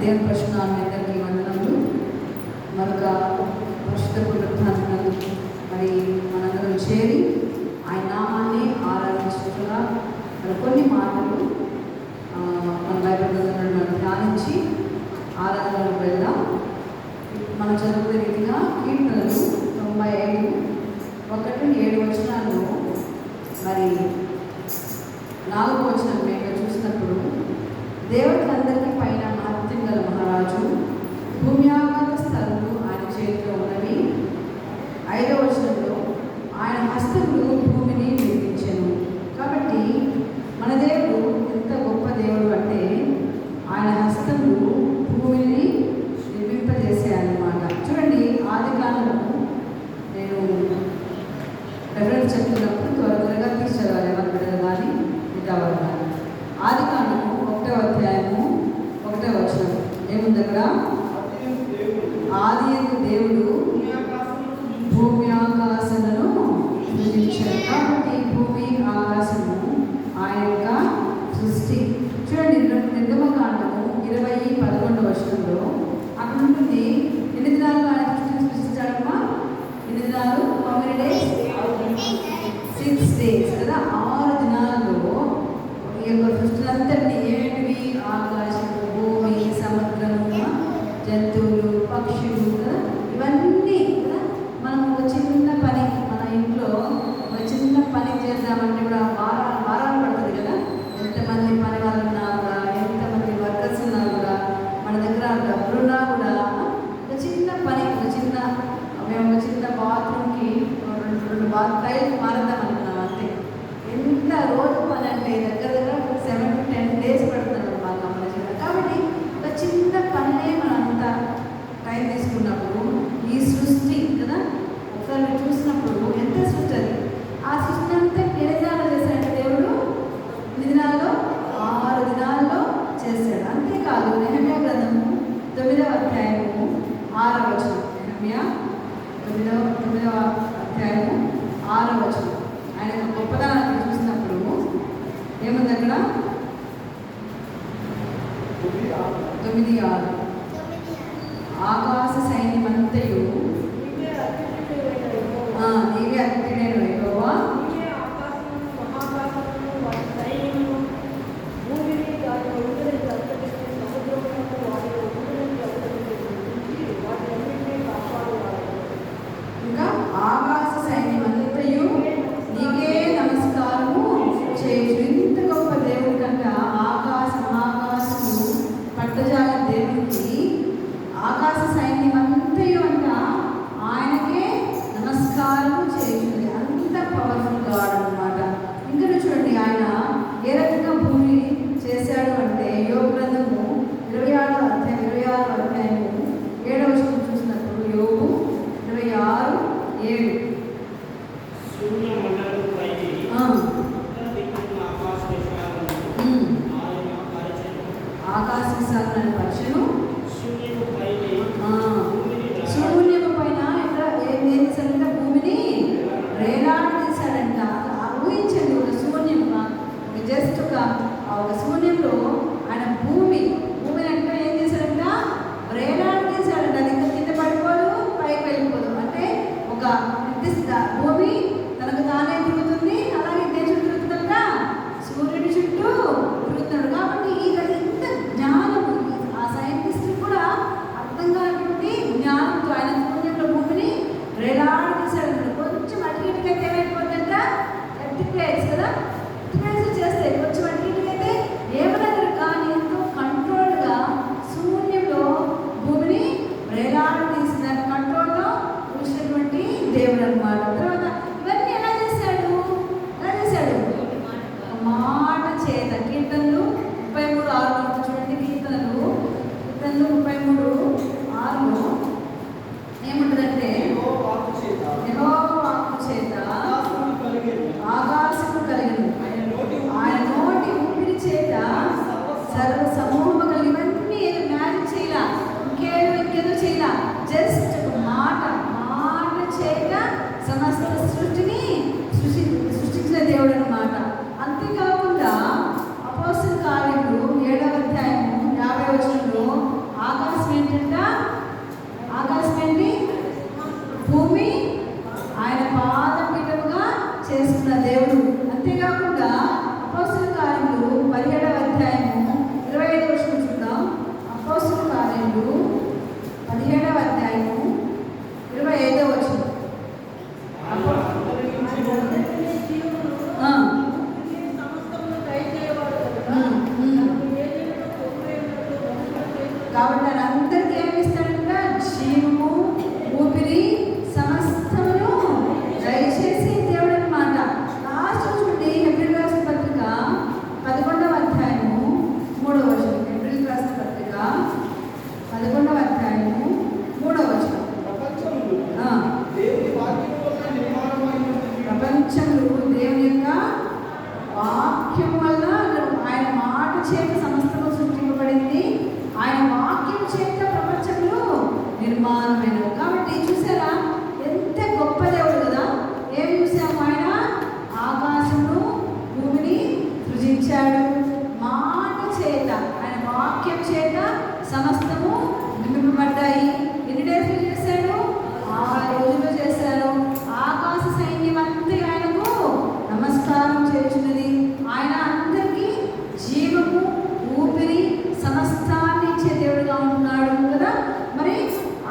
దేవుని పరిశుద్ధాత్మ అందరికీ వందనములు. మరొక పరిశుద్ధ పునరుత్థానం మరి మనందరం చేరి ఆయన నామాన్ని ఆరాధించుగా మరి కొన్ని మాటలు మన బైబిల్ గ్రంథంలో మనం ధ్యానించి ఆరాధనకు వెళ్దాం. మనం చదువుకునే రీతిగా కీర్తనలు 95:1-7 వచనాల్లో మరి 4వ వచనం మేము చూసినప్పుడు, దేవతలందరికీ పైన మహత్యం గల మహారాజు, భూమి ఆకాశ స్థలములు ఆయన చేతిలో ఉన్నవి. 5వ వచనంలో ఆయన హస్తములు భూమిని నిర్మించెను. కాబట్టి మన దేవుడు ఎంత గొప్ప దేవుడు అంటే ఆయన హస్తములు భూమిని నిర్మింపజేసాయన్నమాట. చూడండి, ఆది కాలంలో నేను రెఫరెన్స్ చెప్తున్నప్పుడు త్వరగా తీర్చగలరు ఎవరి బిడ్డలు కానీ మిగతా వారు కానీ. ఆది కాండము 1వ అధ్యాయము 1వ వచనం ఏముంది అక్కడ? ఆదియందు దేవుడు భూమి ఆకాశములను సృజించాడు. కాబట్టి భూమి ఆకాశము ఆయన యొక్క సృష్టి. చూడండి, నిర్గమకాండము 20:11 వచనంలో అక్కడ ఉంటుంది, ఎన్ని దినాలు ఆయన సృష్టించాడమ్మా? ఎన్ని దినాలు? 6 days కదా. 6 దినాల్లో ఈ యొక్క సృష్టినంతటిని ఏంటివి? ఆకాశము, భూమి, సముద్రము, జంతువులు, పక్షులు కదా, ఇవన్నీ కదా. మనం ఒక చిన్న పని, మన ఇంట్లో ఒక చిన్న పని చేద్దామంటే కూడా వారాలు పడుతుంది కదా. ఎంతమంది పని వాళ్ళు ఉన్నా కూడా, ఎంతమంది వర్కర్స్ ఉన్నా కూడా, మన దగ్గర డబ్బులున్నా కూడా ఒక చిన్న పని, మేము ఒక చిన్న బాత్రూమ్కి 2 బాత్ టైల్స్ మారుద్దాం అనుకున్నాం అంతే. ఎంత రోజు పని అంటే దగ్గర 7 to 10 days పడుతున్నాం మా గమనించారు. కాబట్టి ఒక చిన్న పనినే మనం అంత టైం తీసుకున్నప్పుడు ఈ సృష్టి కదా, ఒకసారి మీరు చూసినప్పుడు ఎంత సృష్టి అది. ఆ సృష్టి అంతా ఎన్ని దినాల్లో చేశాడంటే దేవుడు? 8 దినాల్లో, 6 దినాల్లో చేశాడు. అంతేకాదు, నెహెమ్యా గ్రంథము 9వ అధ్యాయము 6వ వచనం. నెహెమ్యా 9వ అధ్యాయము 6వ వచనం. ఆయన గొప్పదనాన్ని చూసినప్పుడు ఏముంది అక్కడ? 9:6 ఆకాశ సైన్యమంతయు నీవే అతిథుడైన యెహోవా, ఇంకా ఆకాశ సైన్యమంతయు నీకే నమస్కారము చేయుచు. ఇంత గొప్ప దేవుడి కనుక మహాకాశము పట్టజాల దేవుడికి ఆకాశ సైన్యమంతయు అంట ఆయనకే నమస్కారం చేయుచుంది. అంత పవర్ఫుల్ గాడ్ అన్నమాట. ఇంకా చూడండి, ఆయన ఏ రకంగా భూమి చేశాడు అంటే యోబు గ్రంథము 26వ అధ్యాయము 7వ వచనం చూసినప్పుడు, యోబు 26:7 ఆకాశ విశాలను పరిచను, శూన్యము పైన ఇక్కడ ఏం చేశాడంట? భూమిని రేలాడదీశాడంట. ఊహించండి, ఒక శూన్యం, జస్ట్ ఒక శూన్యంలో ఆయన భూమిని అంటే ఏం చేశాడంట? రేలాడదీశాడంట. అది ఇంకా కింద పడిపోదు, పైకి వెళ్ళిపోదు. అంటే ఒక నిర్దిష్ట భూమి తనకు తానే తిరుగుతుంది, అలాగే దేశం తిరుగుతుందంట, సూర్యుడి చుట్టూ తిరుగుతున్నాడు. కాబట్టి ఇంత జ్ఞానము ఆ సైంటిస్ట్ కూడా అర్థం కానటువంటి జ్ఞానంతో ఆయన శూన్యంలో భూమిని రేలాడదీశాడు. కొంచెం అటు ఇటుకైతే ఏమైపోతుందంట? ఎర్త్ క్వేక్స్ కదా, ఎర్త్ క్వేక్స్ చేస్తాయి. కొంచెం అటు ఇటుకైతే ఏమైనా కాబట్టి ఆయన అందరికీ ఏమి ఇస్తాడంట? జీవము, ఊపిరి, సమస్తమును దయచేసి దేవుడు అన్నమాట. లాస్ట్ చూడండి, హెబ్రీయులకు రాసిన పత్రిక 11వ అధ్యాయము 3వ వచనం. హెబ్రీయులకు రాసిన పత్రిక 11వ అధ్యాయము 3వ వచనం. ప్రపంచంలో దేవుని యొక్క వాక్యం వల్ల, ఆయన మాట చేత సమస్తము సృష్టింపబడింది. ఆయన వాక్యం చేత ప్రపంచంలో నిర్మాణమైనవి. కాబట్టి చూసారా ఎంత గొప్ప దేవుడు కదా. ఏం చూసాము? ఆయన ఆకాశమును భూమిని సృజించాడు. మాట చేత, ఆయన వాక్యం చేత సమస్తము నిర్మింపబడ్డాయి. ఎన్ని డేస్లో చేశాడు? 6 రోజులు చేశారు. ఆకాశ సైన్యం అంతా ఆయనకు నమస్కారం చేస్తున్నది. ఆయన అందరికీ జీవము, ఊపిరి, సమస్తాన్ని ఇచ్చే దేవుడుగా ఉంటున్నాడు కదా. మరి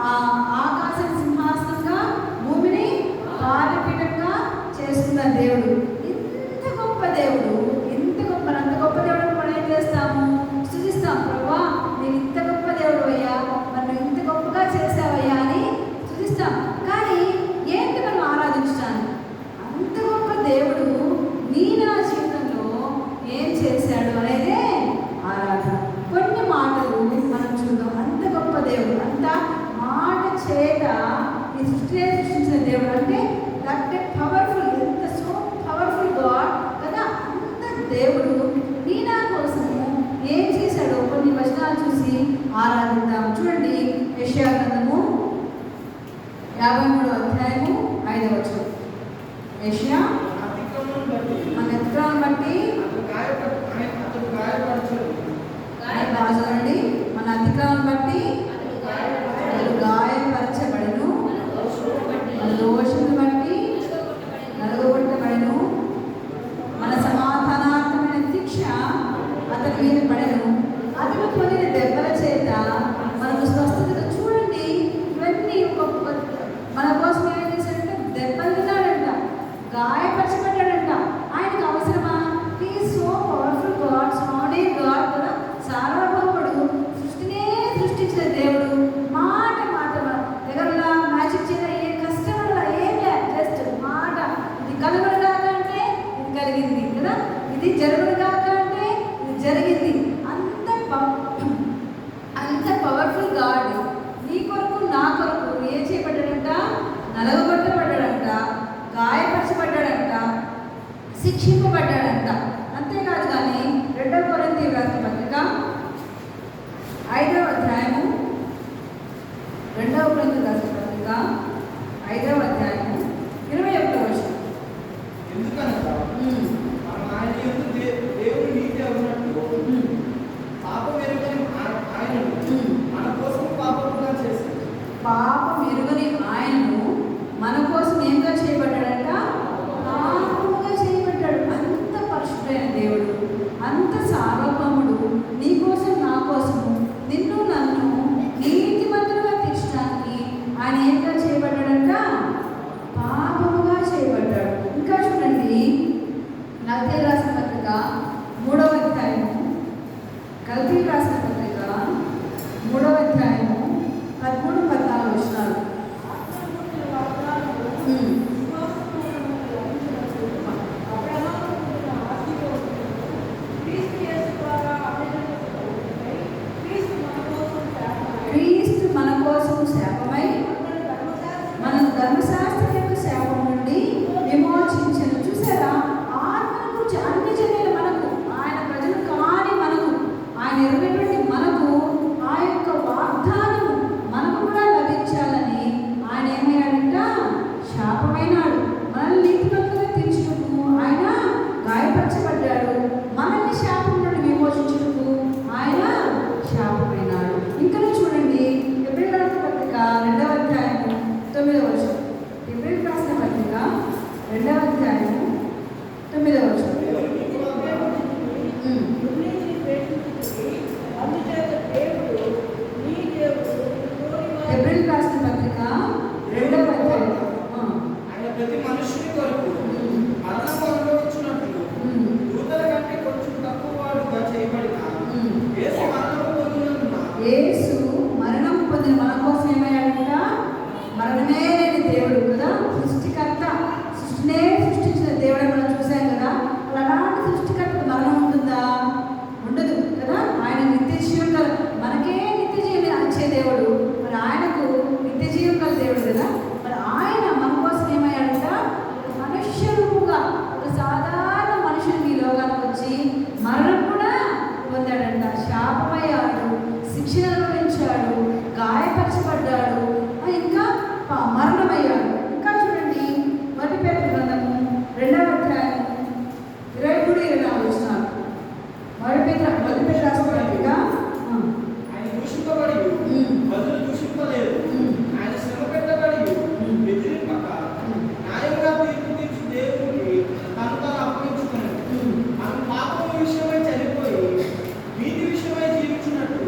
ఆకాశ సింహాసనంగా, భూమిని పాదపీఠంగా చేస్తున్న దేవుడు. ఇంత గొప్ప దేవుడు, ఇంత గొప్ప, అంత గొప్ప దేవుడు మనం ఏం చేస్తాము? స్తుతిస్తాం. ప్రభువా, నేను ఇంత గొప్ప దేవుడు అయ్యా, మనం ఇంత గొప్పగా చేసావయ్యా అని స్తుతిస్తాం. కానీ ఏంటి మనం ఆరాధించడానికి? అంత గొప్ప దేవుడు నీ నా జీవితంలో ఏం చేశాడు అనేదే ఆరాధన. కొన్ని మాటలు మనం చూద్దాం. అంత గొప్ప దేవుడు, అంత మాట చేత ఈ సృష్టించిన దేవుడు అంటే దట్ పవర్ఫుల్, ఎంత సో పవర్ఫుల్ గాడ్ కదా. అంత దేవుడు నీ నా కోసము ఏం చేశాడో కొన్ని వచనాలు చూసి ఆరాధిద్దాం. చూడండి, యెషయా గ్రంథము 53వ అధ్యాయము 5వ వచనం. యెషయా మన అతిక్రమం బట్టి రాజులండి, మన అతిక్రమం బట్టి గాయపరచబడను, మన దోషమును బట్టి నలుగొట్టబడను, మన సమాధానార్థమైన శిక్ష అతని మీద పడను, అతను పొందిన దెబ్బల చేత మనకు స్వస్థత. చూడండి, ఇవన్నీ మన కోసం ఏం చేశాడంటే దెబ్బలు తిన్నాడంట, గాయపరచబడ్డాడంట. ఆయనకు అవసరమా? హీ సో పవర్ఫుల్ గాడ్, సాడే గాడ్ కదా, సార్వభౌముడు, సృష్టినే సృష్టించిన దేవుడు. మాట దగ్గరలా మ్యాజిక్ చేయడం, ఏ కష్టం వల్ల ఏం లేదు, జస్ట్ మాట. ఇది కలుగుడుగాక అంటే ఇది కలిగింది కదా, ఇది జరుగుడుగాక అంటే ఇది జరిగింది. అంత పవర్ఫుల్ గాడ్ నీ కొరకు నా కొరకు ఏం చేయబడ్డాడంట? నలగొట్టబడ్డాడంట, గాయపరచబడ్డాడంట, శిక్షింపబడ్డాడంట. అంతేకాదు కానీ 2వ కొరింథీయులకు రాసిన పత్రిక 5వ అధ్యాయము 2వ కొరింథీయులకు రాసిన పత్రిక 5వ అధ్యాయము 21వ వచనం. ఎందుకనగా ఆయన యందు దేవుని నీతి అన్నట్టు పాపం ఎరుగని ఆయనను మన కోసం పాపముగా చేశాడు. పాపం ఎరుగని ఆయనను మన కోసం ఏంగా చేయబడ్డాడంట? పాపముగా చేయబడ్డాడు. అంత పరిశుద్ధమైన దేవుడు, అంత సార్వభౌముడు, నీ కోసం నా కోసము నిన్ను నన్ను నీతిమంతులుగా తీర్చడానికి ఆయన ఏంగా చేయబడ్డాడంట? పాపముగా చేయబడ్డాడు. ఇంకా చూడండి, గలతీయులకు రాసిన పత్రిక 3వ అధ్యాయము, గలతీయులకు రాసిన పత్రిక 3వ అధ్యాయము 13, 14 వచనాలు. యేసు మరణం పొందిన మన కోసం ఏమయ్యాడంట? మరణమే లేని దేవుడు కదా, సృష్టికర్త. సృష్టినే సృష్టించిన దేవుడు మనం చూసాం కదా. అలాంటి సృష్టికర్తకు మరణం ఉంటుందా? ఉండదు కదా. ఆయన నిత్య జీవం గల, మనకే నిత్య జీవం ఇచ్చే దేవుడు, మరి ఆయనకు నిత్య జీవం గల దేవుడు కదా. మరి ఆయన మన కోసం ఏమయ్యాడంట? ఒక మనుష్య రూపుగా, ఒక సాధారణ మనుషుని ఈ లోకానికి వచ్చి మరణం కూడా పొందాడంట. శాపమయ్యాడు, శిక్షణ అనుభవించాడు, గాయపరచబడ్డాడు, ఇంకా మరణమయ్యాడు. ఇంకా చూడండి, 1 పేతురు గ్రంథము 2వ అధ్యాయం 23-24 వచనాలు. 1 పేతురు రాసుకోవడానికి ఆయన దూషింపబడి బదులు దూషింపలేదు, ఆయన శ్రమ పెట్టబడి బెదిరింపక న్యాయంగా తీర్పు తీర్చి దేవుడికి తను తాను అప్పగించుకున్నాడు. మనం పాపం విషయమై చనిపోయి నీతి విషయమై జీవించినట్టు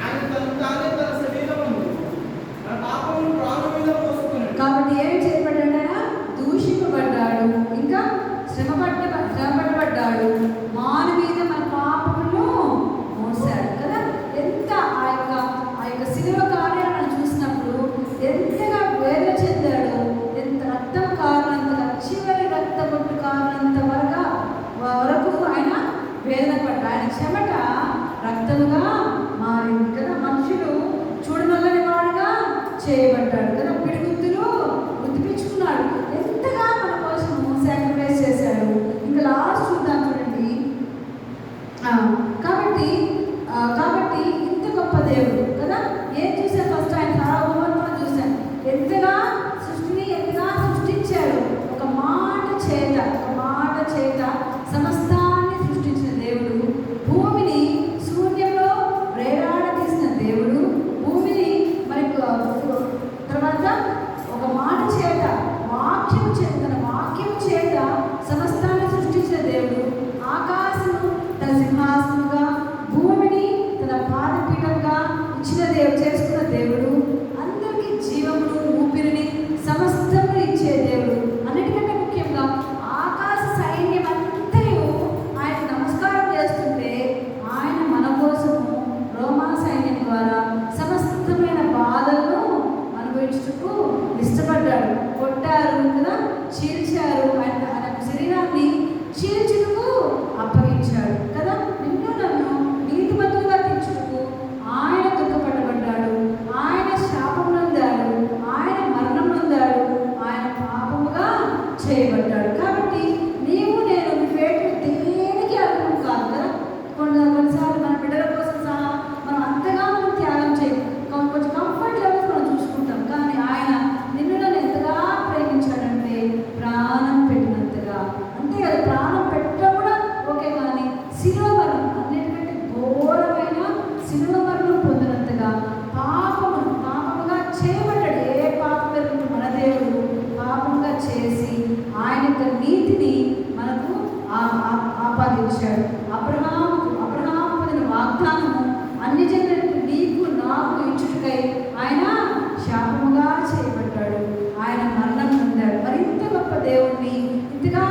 ఆయన తను తానే తన శరీరమును మన పాపమును ప్రాణం మీద మోసుకున్నాడు. కాబట్టి ఏమి చేయబడ్డాడా? దూషింపబడ్డాడు, ఇంకా శ్రమపట్టబడ్డాడు, మాను మీద మన పాపములను మోసాడు కదా. ఎంత ఆ యొక్క శిలువ కార్యాలను మనం చూసినప్పుడు ఎంతగా వేదన చెందాడు, ఎంత రక్తం కారణంతగా, చివరి రక్త బొట్టు కారణంత వరకు ఆయన వేదన పడ్డాడు. ఆయన చెమట రక్తముగా మారింది కదా. మనుషులు చూడనల్లని వాడుగా చేయబడ్డాడు కదా. పిడిగుద్దులు గుర్తిపించుకున్నాడు. ఎంతగా మన కోసం సాక్రిఫైస్ చేశాడు. ఇంకా లాస్ట్ చూద్దాం చూడండి. కాబట్టి ఇంత గొప్ప దేవుడు కదా. ఏం చూసాను? ఫస్ట్ ఆయన సార్వభౌమత్వం చూశాను. ఎంతగా సృష్టించాడు. ఒక మాట చేత సమస్తాన్ని సృష్టించిన దేవుడు, భూమిని శూన్యంలో వేలాడదీసిన దేవుడు, భూమిని మరి తర్వాత ఒక మాట చేత తన వాక్యము చేత సమస్తాన్ని సృష్టించిన దేవుడు, ఆకాశము తన సింహాసనముగా, భూమిని తన పాదపీఠంగా ఇచ్చిన దేవుడు, చేసుకున్న దేవుడు, అందరికీ జీవమును ఊపిరిని సమస్తము ఇచ్చే దేవుడు. అన్నిటికంటే ముఖ్యంగా ఆకాశ సైన్యం అంతయు ఆయన నమస్కారం చేస్తుంటే ఆయన మన కోసము రోమా సైన్యం ద్వారా సమస్తమైన బాధలను అనుభవించుటకు ఇష్టపడ్డాడు. కొట్టారు కదా, చీల్చారు, ఆయన శరీరాన్ని చీల్చుటకు అప్పగించాడు కదా. నిన్ను నన్ను నీతిమంతులుగా తీర్చుటకు ఆయన దుఃఖపడబడ్డాడు, ఆయన శాపం నొందాడు, ఆయన మరణం నొందాడు, ఆయన పాపముగా చేయబడ్డాడు. కాబట్టి నీవు నేను పేరు దేనికి అర్థం కాదు కదా. కొన్నిసార్లు మన బిడ్డల కోసం సహా మనం అంతగా త్యాగం చేయం, కొంచెం కంఫర్ట్ లెవెల్స్ మనం చూసుకుంటాం. కానీ ఆయన నిన్ను నన్ను ఎంతగా ప్రేమించాడంటే ప్రాణం పెట్టినంతగా. అంతే కదా, ప్రాణం పెట్టడం కూడా ఓకే, కానీ శిలువ మరణం, అన్నిటికంటే ఘోరమైన శిలువ మరణం పొందినంతగా పాపముగా చేయబడ్డాడు. ఏ పాపం పెరుగుతుంది? మన దేవుడు పాపంగా చేసి ఆయన యొక్క నీతిని మనకు ఆపాదించాడు. అబ్రహాము పొందిన వాగ్దానము అన్ని జనులకు నీకు నాకు ఇచ్చుటకై ఆయన శాపముగా చేయబడ్డాడు, ఆయన మరణం పొందాడు. మరి ఇంత గొప్ప దేవుణ్ణి, ఇంతగా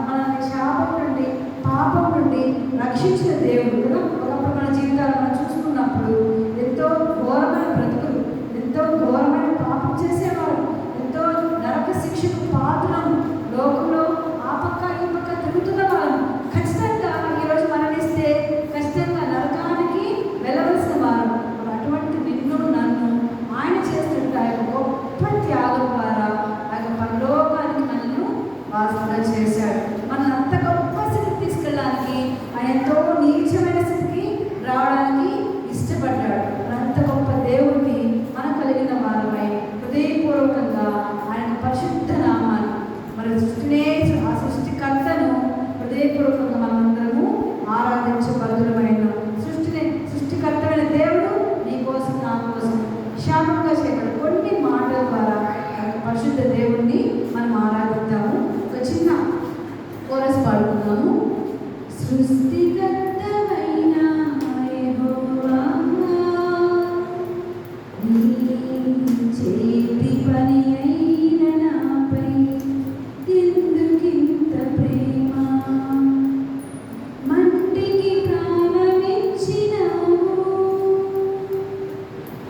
మనల్ని శాపం నుండి, పాపం నుండి రక్షించిన దేవుడు కదా. ఒకప్పుడు మన జీవితాలు మనం చూసుకున్నప్పుడు ఎంతో ఘోరమైన బ్రతుకులు, ఎంతో ఘోరమైన పాపం చేసేవారు, ఎంతో నరక శిక్షకు పాత్రలను, లోకంలో ఆ పక్క ఈ పక్క తిరుగుతున్న వాళ్ళం. ఖచ్చితంగా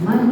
మహిమ